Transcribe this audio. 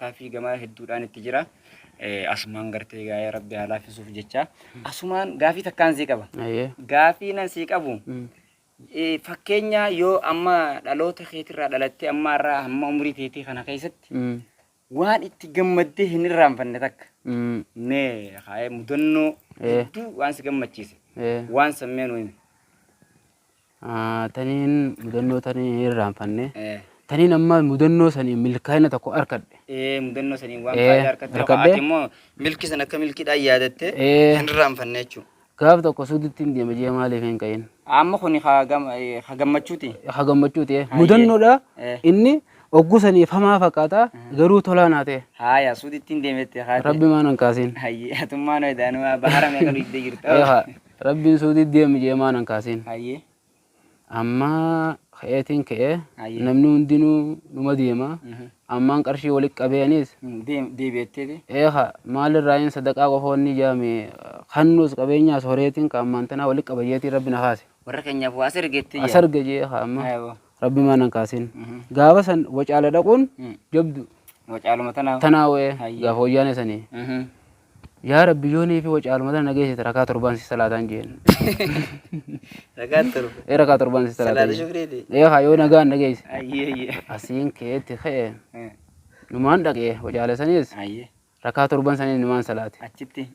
tattaaffii gamaa hedduudhaan itti jira. Asumaan gartee yaa rabbi haa laaffisuuf jecha. Asumaan gaafii takkaan sii qaba. Gaafii nan sii qabu. Fakkeenya yoo amma dhaloota keetirraa dhalattee amma irraa hamma umurii teetii kana keessatti waan itti gammaddee hin irraanfanne takka. Nee haa mudannoo hedduu waan si gammachiise. Waan sammeen hojii. Taniin mudannoo tanii irraanfanne. Taniin amma mudannoo sanii milkaa'ina tokko arkadhe. Mudannoo sanii waan faayidaa arkadhe. Immoo milki sana akka milkiidhaan yaadatte hin irraanfanne jechuudha. Gaaf tokko suuditti hin deeme jee maaliif hin qayin. Amma kuni hagammachuuti. Hagammachuuti. Mudannoodha inni oggusanii famaa fakkaata garuu tolaan haate. Haaya suuditti hin deemette haate. Rabbi maan hin kaasin. Hayyee atummaan ho'idaanuu bahara meeqa dhigdee jirta. Rabbiin suuditti deeme jee maan hin kaasin. Hayyee. Amma ka'eetiin ka'ee namni hundinuu numa deema. Ammaan qarshii walitti qabeenis. Deebi'etteeti. Maalirraa hin sadaqaa qofoonni jaame hannuus qabeenyaas horeetiin kan ammaan tanaa walitti qabayyeetiin rabbi na kaase. Warra keenyaaf waa asirgeetti. Asirge jee amma rabbi maan hin kaasin. Gaafa san wacaala dhaquun jabdu. Wacaaluma tanaa. Tanaa wee gaafa wayyaane sanii. Yaa rabbi yoonii fi wacaaluma tana nageessite rakaa torbaan si salaataan jeen. Rakaa torba. Rakaa torbaan si salaataan. Salaata shukriiti. Yoo nagaan nageesse. Ayyee. Asiin keetti ka'e. Numaan dhaqee wacaale saniis. Rakaa torban sanii numaan salaate. Achitti.